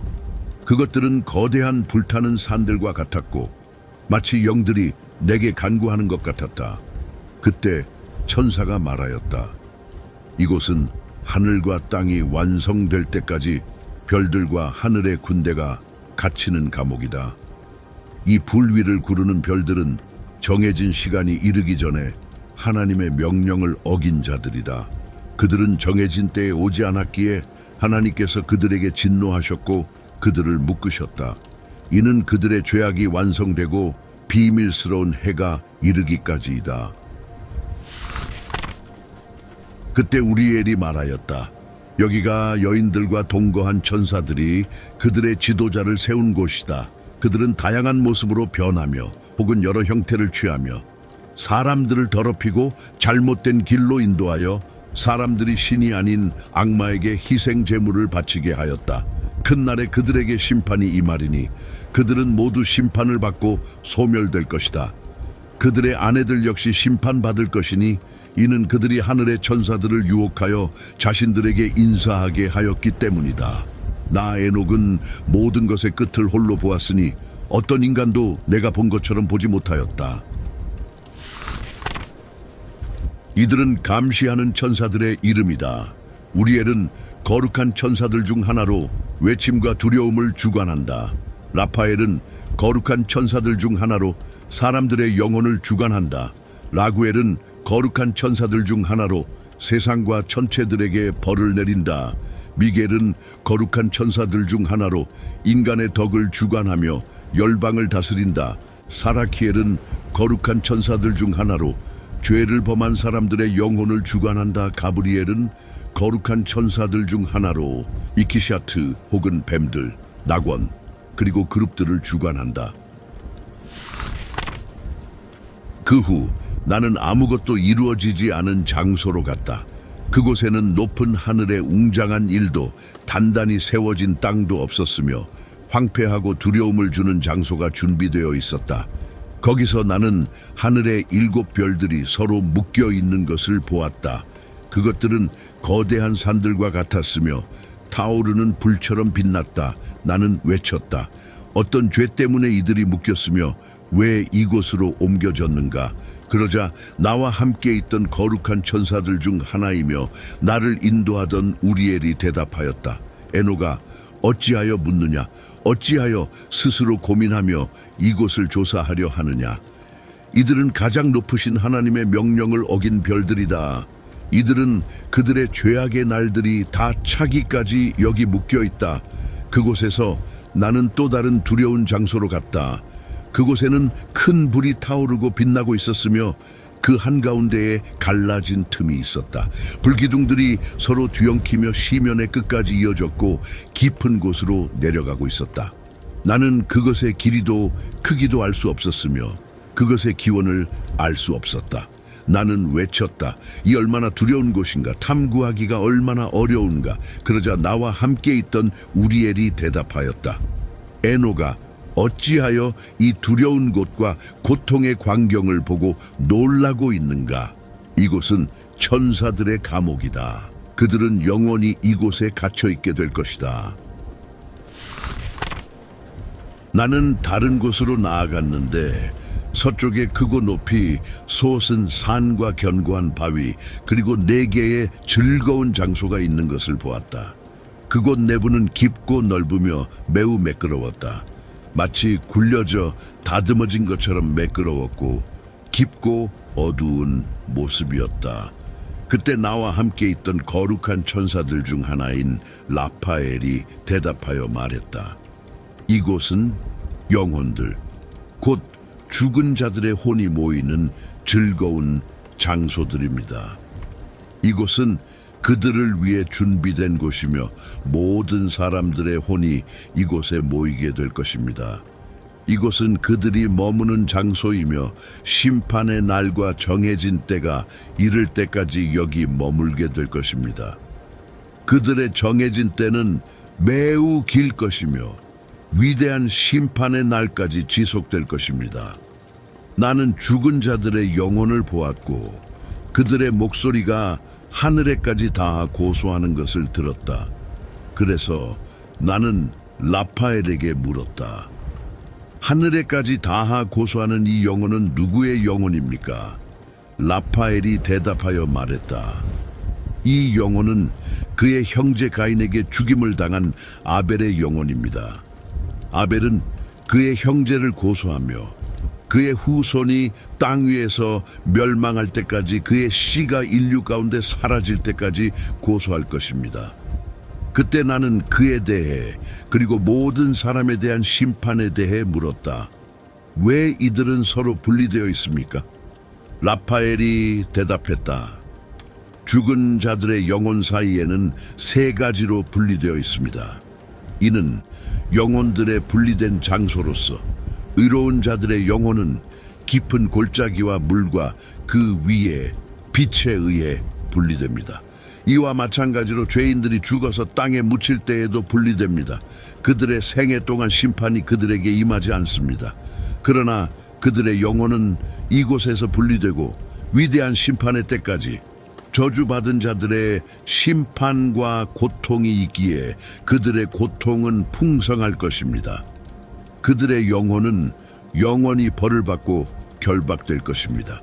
그것들은 거대한 불타는 산들과 같았고 마치 영들이 내게 간구하는 것 같았다. 그때 천사가 말하였다. 이곳은 하늘과 땅이 완성될 때까지 별들과 하늘의 군대가 갇히는 감옥이다. 이 불 위를 구르는 별들은 정해진 시간이 이르기 전에 하나님의 명령을 어긴 자들이다. 그들은 정해진 때에 오지 않았기에 하나님께서 그들에게 진노하셨고 그들을 묶으셨다. 이는 그들의 죄악이 완성되고 비밀스러운 해가 이르기까지이다. 그때 우리엘이 말하였다. 여기가 여인들과 동거한 천사들이 그들의 지도자를 세운 곳이다. 그들은 다양한 모습으로 변하며 혹은 여러 형태를 취하며 사람들을 더럽히고 잘못된 길로 인도하여 사람들이 신이 아닌 악마에게 희생 제물을 바치게 하였다. 큰 날에 그들에게 심판이 임하리니 그들은 모두 심판을 받고 소멸될 것이다. 그들의 아내들 역시 심판받을 것이니 이는 그들이 하늘의 천사들을 유혹하여 자신들에게 인사하게 하였기 때문이다. 나 에녹은 모든 것의 끝을 홀로 보았으니 어떤 인간도 내가 본 것처럼 보지 못하였다. 이들은 감시하는 천사들의 이름이다. 우리엘은 거룩한 천사들 중 하나로 외침과 두려움을 주관한다. 라파엘은 거룩한 천사들 중 하나로 사람들의 영혼을 주관한다. 라구엘은 거룩한 천사들 중 하나로 세상과 천체들에게 벌을 내린다. 미겔은 거룩한 천사들 중 하나로 인간의 덕을 주관하며 열방을 다스린다. 사라키엘은 거룩한 천사들 중 하나로 죄를 범한 사람들의 영혼을 주관한다. 가브리엘은 거룩한 천사들 중 하나로 이키샤트 혹은 뱀들, 낙원, 그리고 그룹들을 주관한다. 그 후 나는 아무것도 이루어지지 않은 장소로 갔다. 그곳에는 높은 하늘의 웅장한 일도 단단히 세워진 땅도 없었으며 황폐하고 두려움을 주는 장소가 준비되어 있었다. 거기서 나는 하늘의 7 별들이 서로 묶여 있는 것을 보았다. 그것들은 거대한 산들과 같았으며 타오르는 불처럼 빛났다. 나는 외쳤다. 어떤 죄 때문에 이들이 묶였으며 왜 이곳으로 옮겨졌는가? 그러자 나와 함께 있던 거룩한 천사들 중 하나이며 나를 인도하던 우리엘이 대답하였다. 에녹아, 어찌하여 묻느냐? 어찌하여 스스로 고민하며 이곳을 조사하려 하느냐? 이들은 가장 높으신 하나님의 명령을 어긴 별들이다. 이들은 그들의 죄악의 날들이 다 차기까지 여기 묶여있다. 그곳에서 나는 또 다른 두려운 장소로 갔다. 그곳에는 큰 불이 타오르고 빛나고 있었으며 그 한가운데에 갈라진 틈이 있었다. 불기둥들이 서로 뒤엉키며 시면의 끝까지 이어졌고 깊은 곳으로 내려가고 있었다. 나는 그것의 길이도 크기도 알 수 없었으며 그것의 기원을 알 수 없었다. 나는 외쳤다. 이 얼마나 두려운 곳인가? 탐구하기가 얼마나 어려운가? 그러자 나와 함께 있던 우리엘이 대답하였다. 에녹아, 어찌하여 이 두려운 곳과 고통의 광경을 보고 놀라고 있는가? 이곳은 천사들의 감옥이다. 그들은 영원히 이곳에 갇혀있게 될 것이다. 나는 다른 곳으로 나아갔는데 서쪽에 크고 높이 솟은 산과 견고한 바위 그리고 4개의 즐거운 장소가 있는 것을 보았다. 그곳 내부는 깊고 넓으며 매우 매끄러웠다. 마치 굴려져 다듬어진 것처럼 매끄러웠고 깊고 어두운 모습이었다. 그때 나와 함께 있던 거룩한 천사들 중 하나인 라파엘이 대답하여 말했다. 이곳은 영혼들, 곧 죽은 자들의 혼이 모이는 즐거운 장소들입니다. 이곳은 그들을 위해 준비된 곳이며 모든 사람들의 혼이 이곳에 모이게 될 것입니다. 이곳은 그들이 머무는 장소이며 심판의 날과 정해진 때가 이를 때까지 여기 머물게 될 것입니다. 그들의 정해진 때는 매우 길 것이며 위대한 심판의 날까지 지속될 것입니다. 나는 죽은 자들의 영혼을 보았고 그들의 목소리가 하늘에까지 닿아 고소하는 것을 들었다. 그래서 나는 라파엘에게 물었다. 하늘에까지 닿아 고소하는 이 영혼은 누구의 영혼입니까? 라파엘이 대답하여 말했다. 이 영혼은 그의 형제 가인에게 죽임을 당한 아벨의 영혼입니다. 아벨은 그의 형제를 고소하며 그의 후손이 땅 위에서 멸망할 때까지, 그의 씨가 인류 가운데 사라질 때까지 고소할 것입니다. 그때 나는 그에 대해, 그리고 모든 사람에 대한 심판에 대해 물었다. 왜 이들은 서로 분리되어 있습니까? 라파엘이 대답했다. 죽은 자들의 영혼 사이에는 세 가지로 분리되어 있습니다. 이는 영혼들의 분리된 장소로서 의로운 자들의 영혼은 깊은 골짜기와 물과 그 위에 빛에 의해 분리됩니다. 이와 마찬가지로 죄인들이 죽어서 땅에 묻힐 때에도 분리됩니다. 그들의 생애 동안 심판이 그들에게 임하지 않습니다. 그러나 그들의 영혼은 이곳에서 분리되고 위대한 심판의 때까지 저주받은 자들의 심판과 고통이 있기에 그들의 고통은 풍성할 것입니다. 그들의 영혼은 영원히 벌을 받고 결박될 것입니다.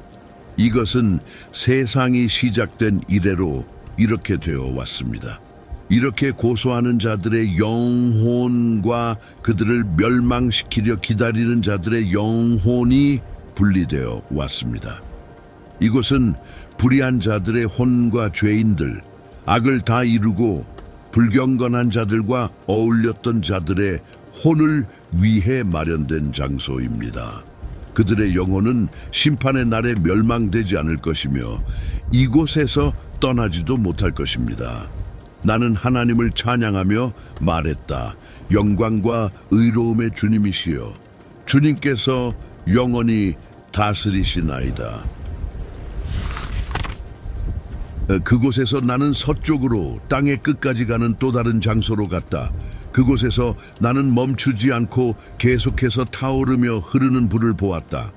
이것은 세상이 시작된 이래로 이렇게 되어 왔습니다. 이렇게 고소하는 자들의 영혼과 그들을 멸망시키려 기다리는 자들의 영혼이 분리되어 왔습니다. 이곳은 불의한 자들의 혼과 죄인들, 악을 다 이루고 불경건한 자들과 어울렸던 자들의 혼을 위해 마련된 장소입니다. 그들의 영혼은 심판의 날에 멸망되지 않을 것이며 이곳에서 떠나지도 못할 것입니다. 나는 하나님을 찬양하며 말했다. 영광과 의로움의 주님이시여, 주님께서 영원히 다스리시나이다. 그곳에서 나는 서쪽으로 땅의 끝까지 가는 또 다른 장소로 갔다. 그곳에서 나는 멈추지 않고 계속해서 타오르며 흐르는 불을 보았다.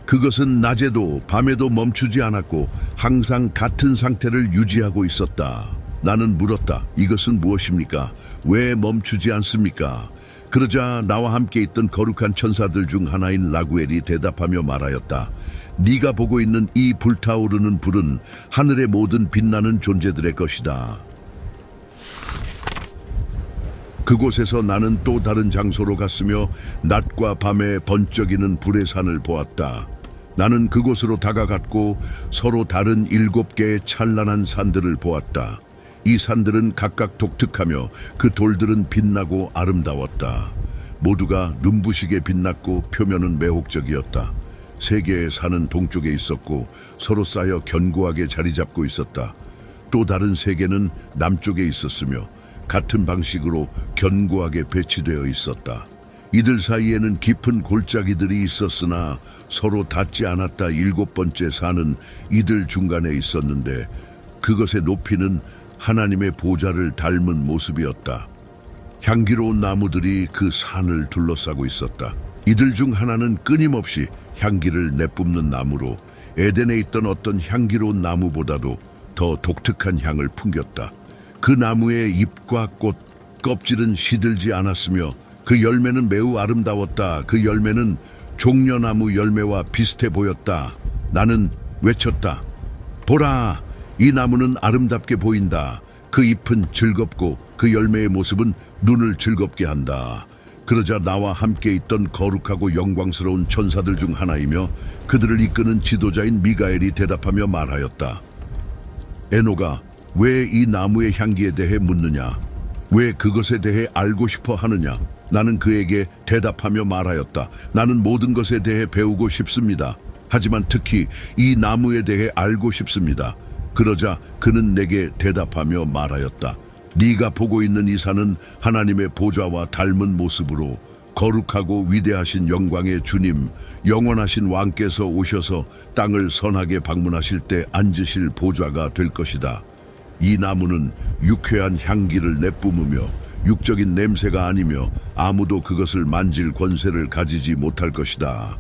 그것은 낮에도 밤에도 멈추지 않았고 항상 같은 상태를 유지하고 있었다. 나는 물었다. 이것은 무엇입니까? 왜 멈추지 않습니까? 그러자 나와 함께 있던 거룩한 천사들 중 하나인 라구엘이 대답하며 말하였다. 네가 보고 있는 이 불타오르는 불은 하늘의 모든 빛나는 존재들의 것이다. 그곳에서 나는 또 다른 장소로 갔으며 낮과 밤에 번쩍이는 불의 산을 보았다. 나는 그곳으로 다가갔고 서로 다른 7개의 찬란한 산들을 보았다. 이 산들은 각각 독특하며 그 돌들은 빛나고 아름다웠다. 모두가 눈부시게 빛났고 표면은 매혹적이었다. 3개의 산은 동쪽에 있었고 서로 쌓여 견고하게 자리 잡고 있었다. 또 다른 3개는 남쪽에 있었으며 같은 방식으로 견고하게 배치되어 있었다. 이들 사이에는 깊은 골짜기들이 있었으나 서로 닿지 않았다. 7번째 산은 이들 중간에 있었는데 그것의 높이는 하나님의 보좌를 닮은 모습이었다. 향기로운 나무들이 그 산을 둘러싸고 있었다. 이들 중 하나는 끊임없이 향기를 내뿜는 나무로 에덴에 있던 어떤 향기로운 나무보다도 더 독특한 향을 풍겼다. 그 나무의 잎과 꽃, 껍질은 시들지 않았으며 그 열매는 매우 아름다웠다. 그 열매는 종려나무 열매와 비슷해 보였다. 나는 외쳤다. 보라! 이 나무는 아름답게 보인다. 그 잎은 즐겁고 그 열매의 모습은 눈을 즐겁게 한다. 그러자 나와 함께 있던 거룩하고 영광스러운 천사들 중 하나이며 그들을 이끄는 지도자인 미가엘이 대답하며 말하였다. 에노가 왜 이 나무의 향기에 대해 묻느냐? 왜 그것에 대해 알고 싶어 하느냐? 나는 그에게 대답하며 말하였다. 나는 모든 것에 대해 배우고 싶습니다. 하지만 특히 이 나무에 대해 알고 싶습니다. 그러자 그는 내게 대답하며 말하였다. 네가 보고 있는 이 산은 하나님의 보좌와 닮은 모습으로 거룩하고 위대하신 영광의 주님, 영원하신 왕께서 오셔서 땅을 선하게 방문하실 때 앉으실 보좌가 될 것이다. 이 나무는 유쾌한 향기를 내뿜으며 육적인 냄새가 아니며 아무도 그것을 만질 권세를 가지지 못할 것이다.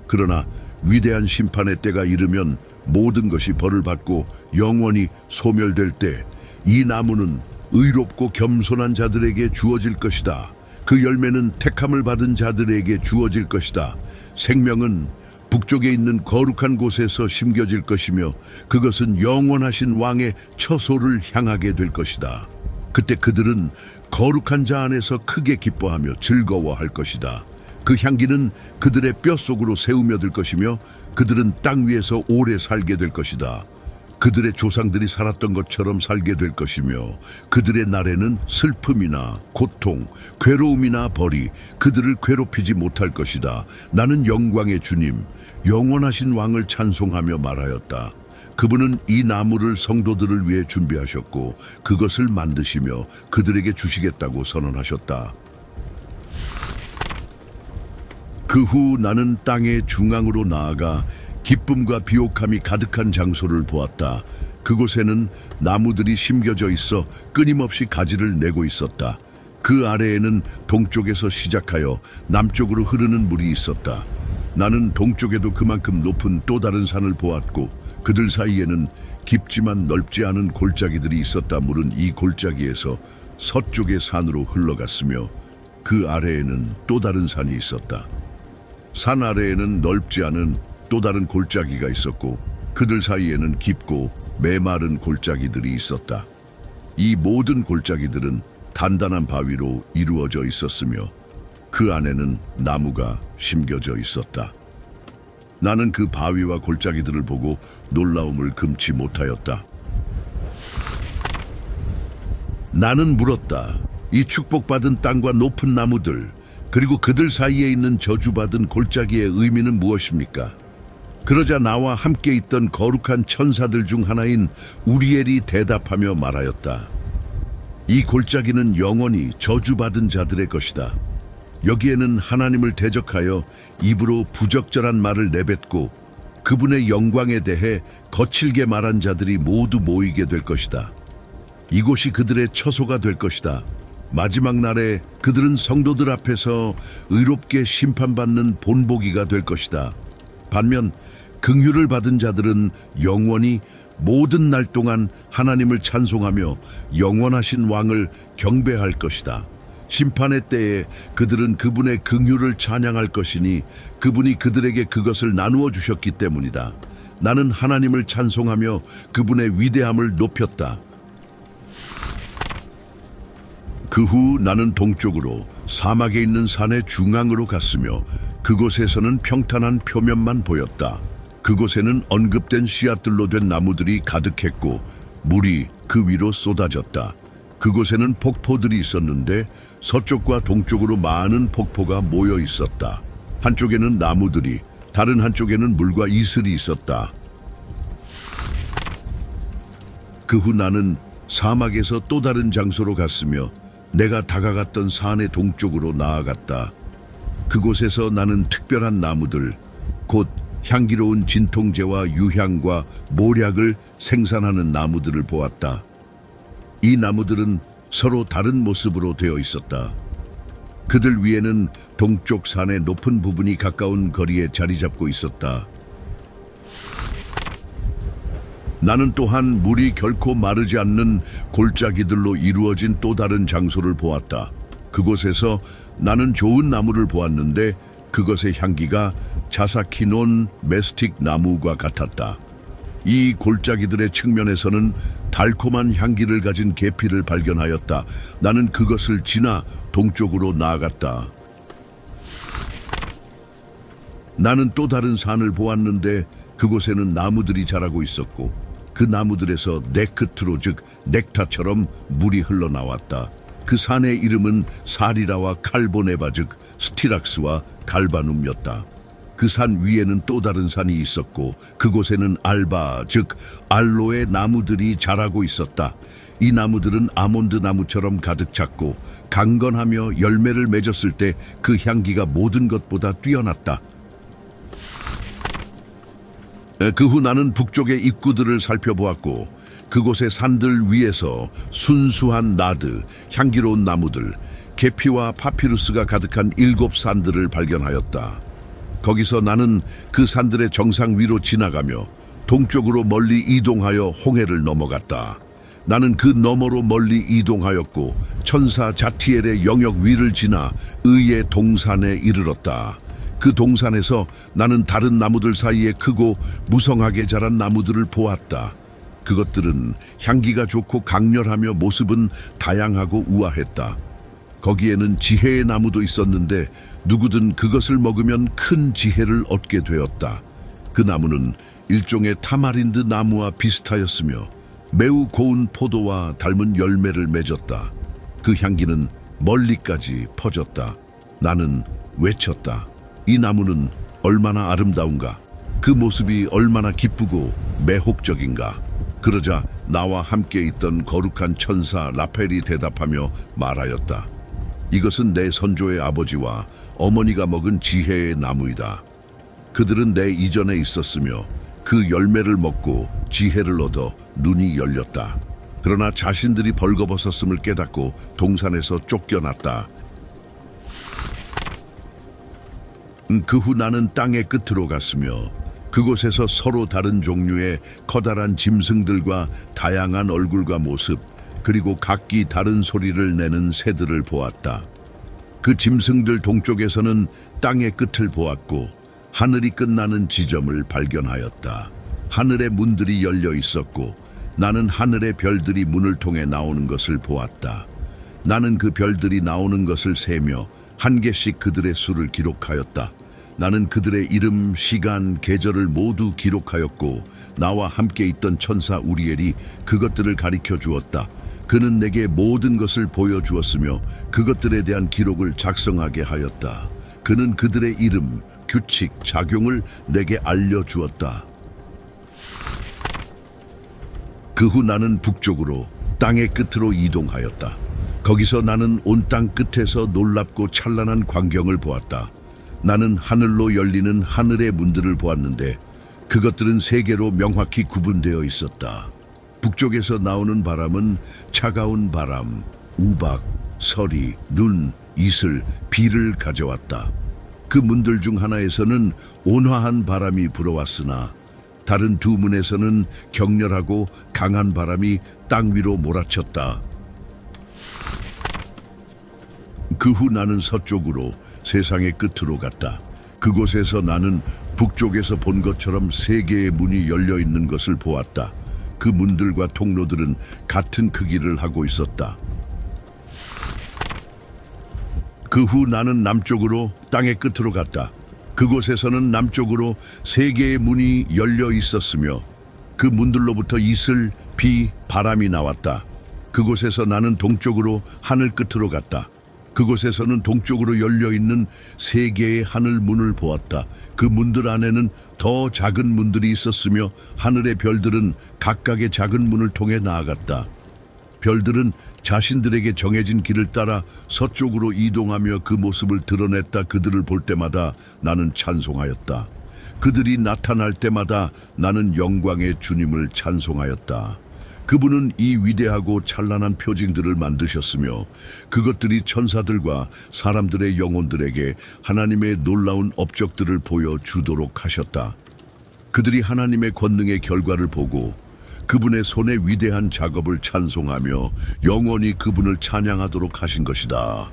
그러나 위대한 심판의 때가 이르면 모든 것이 벌을 받고 영원히 소멸될 때 이 나무는 의롭고 겸손한 자들에게 주어질 것이다. 그 열매는 택함을 받은 자들에게 주어질 것이다. 생명은 북쪽에 있는 거룩한 곳에서 심겨질 것이며 그것은 영원하신 왕의 처소를 향하게 될 것이다. 그때 그들은 거룩한 자 안에서 크게 기뻐하며 즐거워할 것이다. 그 향기는 그들의 뼛속으로 새우며들 것이며 그들은 땅 위에서 오래 살게 될 것이다. 그들의 조상들이 살았던 것처럼 살게 될 것이며 그들의 날에는 슬픔이나 고통, 괴로움이나 벌이 그들을 괴롭히지 못할 것이다. 나는 영광의 주님, 영원하신 왕을 찬송하며 말하였다. 그분은 이 나무를 성도들을 위해 준비하셨고 그것을 만드시며 그들에게 주시겠다고 선언하셨다. 그 후 나는 땅의 중앙으로 나아가 기쁨과 비옥함이 가득한 장소를 보았다. 그곳에는 나무들이 심겨져 있어 끊임없이 가지를 내고 있었다. 그 아래에는 동쪽에서 시작하여 남쪽으로 흐르는 물이 있었다. 나는 동쪽에도 그만큼 높은 또 다른 산을 보았고 그들 사이에는 깊지만 넓지 않은 골짜기들이 있었다. 물은 이 골짜기에서 서쪽의 산으로 흘러갔으며 그 아래에는 또 다른 산이 있었다. 산 아래에는 넓지 않은 또 다른 골짜기가 있었고 그들 사이에는 깊고 메마른 골짜기들이 있었다. 이 모든 골짜기들은 단단한 바위로 이루어져 있었으며 그 안에는 나무가 심겨져 있었다. 나는 그 바위와 골짜기들을 보고 놀라움을 금치 못하였다. 나는 물었다. 이 축복받은 땅과 높은 나무들 그리고 그들 사이에 있는 저주받은 골짜기의 의미는 무엇입니까? 그러자 나와 함께 있던 거룩한 천사들 중 하나인 우리엘이 대답하며 말하였다. 이 골짜기는 영원히 저주받은 자들의 것이다. 여기에는 하나님을 대적하여 입으로 부적절한 말을 내뱉고 그분의 영광에 대해 거칠게 말한 자들이 모두 모이게 될 것이다. 이곳이 그들의 처소가 될 것이다. 마지막 날에 그들은 성도들 앞에서 의롭게 심판받는 본보기가 될 것이다. 반면 긍휼을 받은 자들은 영원히 모든 날 동안 하나님을 찬송하며 영원하신 왕을 경배할 것이다. 심판의 때에 그들은 그분의 긍휼을 찬양할 것이니 그분이 그들에게 그것을 나누어 주셨기 때문이다. 나는 하나님을 찬송하며 그분의 위대함을 높였다. 그 후 나는 동쪽으로 사막에 있는 산의 중앙으로 갔으며 그곳에서는 평탄한 표면만 보였다. 그곳에는 언급된 씨앗들로 된 나무들이 가득했고 물이 그 위로 쏟아졌다. 그곳에는 폭포들이 있었는데 서쪽과 동쪽으로 많은 폭포가 모여 있었다. 한쪽에는 나무들이, 다른 한쪽에는 물과 이슬이 있었다. 그 후 나는 사막에서 또 다른 장소로 갔으며 내가 다가갔던 산의 동쪽으로 나아갔다. 그곳에서 나는 특별한 나무들, 곧 향기로운 진통제와 유향과 모략을 생산하는 나무들을 보았다. 이 나무들은 서로 다른 모습으로 되어 있었다. 그들 위에는 동쪽 산의 높은 부분이 가까운 거리에 자리 잡고 있었다. 나는 또한 물이 결코 마르지 않는 골짜기들로 이루어진 또 다른 장소를 보았다. 그곳에서 나는 좋은 나무를 보았는데 그것의 향기가 자사키논 메스틱 나무와 같았다. 이 골짜기들의 측면에서는 달콤한 향기를 가진 계피를 발견하였다. 나는 그것을 지나 동쪽으로 나아갔다. 나는 또 다른 산을 보았는데 그곳에는 나무들이 자라고 있었고 그 나무들에서 네크트로 즉 넥타처럼 물이 흘러나왔다. 그 산의 이름은 사리라와 칼보네바 즉 스티락스와 갈바눔이었다. 그 산 위에는 또 다른 산이 있었고 그곳에는 알바 즉 알로에 나무들이 자라고 있었다. 이 나무들은 아몬드 나무처럼 가득 찼고 강건하며 열매를 맺었을 때 그 향기가 모든 것보다 뛰어났다. 그 후 나는 북쪽의 입구들을 살펴보았고 그곳의 산들 위에서 순수한 나드, 향기로운 나무들, 계피와 파피루스가 가득한 7 산들을 발견하였다. 거기서 나는 그 산들의 정상 위로 지나가며 동쪽으로 멀리 이동하여 홍해를 넘어갔다. 나는 그 너머로 멀리 이동하였고 천사 자티엘의 영역 위를 지나 의의 동산에 이르렀다. 그 동산에서 나는 다른 나무들 사이에 크고 무성하게 자란 나무들을 보았다. 그것들은 향기가 좋고 강렬하며 모습은 다양하고 우아했다. 거기에는 지혜의 나무도 있었는데 누구든 그것을 먹으면 큰 지혜를 얻게 되었다. 그 나무는 일종의 타마린드 나무와 비슷하였으며 매우 고운 포도와 닮은 열매를 맺었다. 그 향기는 멀리까지 퍼졌다. 나는 외쳤다. 이 나무는 얼마나 아름다운가? 그 모습이 얼마나 기쁘고 매혹적인가? 그러자 나와 함께 있던 거룩한 천사 라펠이 대답하며 말하였다. 이것은 내 선조의 아버지와 어머니가 먹은 지혜의 나무이다. 그들은 내 이전에 있었으며 그 열매를 먹고 지혜를 얻어 눈이 열렸다. 그러나 자신들이 벌거벗었음을 깨닫고 동산에서 쫓겨났다. 그 후 나는 땅의 끝으로 갔으며 그곳에서 서로 다른 종류의 커다란 짐승들과 다양한 얼굴과 모습, 그리고 각기 다른 소리를 내는 새들을 보았다. 그 짐승들 동쪽에서는 땅의 끝을 보았고 하늘이 끝나는 지점을 발견하였다. 하늘의 문들이 열려 있었고 나는 하늘의 별들이 문을 통해 나오는 것을 보았다. 나는 그 별들이 나오는 것을 세며 한 개씩 그들의 수를 기록하였다. 나는 그들의 이름, 시간, 계절을 모두 기록하였고 나와 함께 있던 천사 우리엘이 그것들을 가리켜 주었다. 그는 내게 모든 것을 보여주었으며 그것들에 대한 기록을 작성하게 하였다. 그는 그들의 이름, 규칙, 작용을 내게 알려주었다. 그 후 나는 북쪽으로 땅의 끝으로 이동하였다. 거기서 나는 온 땅 끝에서 놀랍고 찬란한 광경을 보았다. 나는 하늘로 열리는 하늘의 문들을 보았는데 그것들은 세 개로 명확히 구분되어 있었다. 북쪽에서 나오는 바람은 차가운 바람, 우박, 서리, 눈, 이슬, 비를 가져왔다. 그 문들 중 하나에서는 온화한 바람이 불어왔으나 다른 두 문에서는 격렬하고 강한 바람이 땅 위로 몰아쳤다. 그 후 나는 서쪽으로 세상의 끝으로 갔다. 그곳에서 나는 북쪽에서 본 것처럼 세 개의 문이 열려 있는 것을 보았다. 그 문들과 통로들은 같은 크기를 하고 있었다. 그 후 나는 남쪽으로 땅의 끝으로 갔다. 그곳에서는 남쪽으로 세 개의 문이 열려 있었으며 그 문들로부터 이슬, 비, 바람이 나왔다. 그곳에서 나는 동쪽으로 하늘 끝으로 갔다. 그곳에서는 동쪽으로 열려있는 세 개의 하늘 문을 보았다. 그 문들 안에는 더 작은 문들이 있었으며 하늘의 별들은 각각의 작은 문을 통해 나아갔다. 별들은 자신들에게 정해진 길을 따라 서쪽으로 이동하며 그 모습을 드러냈다. 그들을 볼 때마다 나는 찬송하였다. 그들이 나타날 때마다 나는 영광의 주님을 찬송하였다. 그분은 이 위대하고 찬란한 표징들을 만드셨으며 그것들이 천사들과 사람들의 영혼들에게 하나님의 놀라운 업적들을 보여주도록 하셨다. 그들이 하나님의 권능의 결과를 보고 그분의 손의 위대한 작업을 찬송하며 영원히 그분을 찬양하도록 하신 것이다.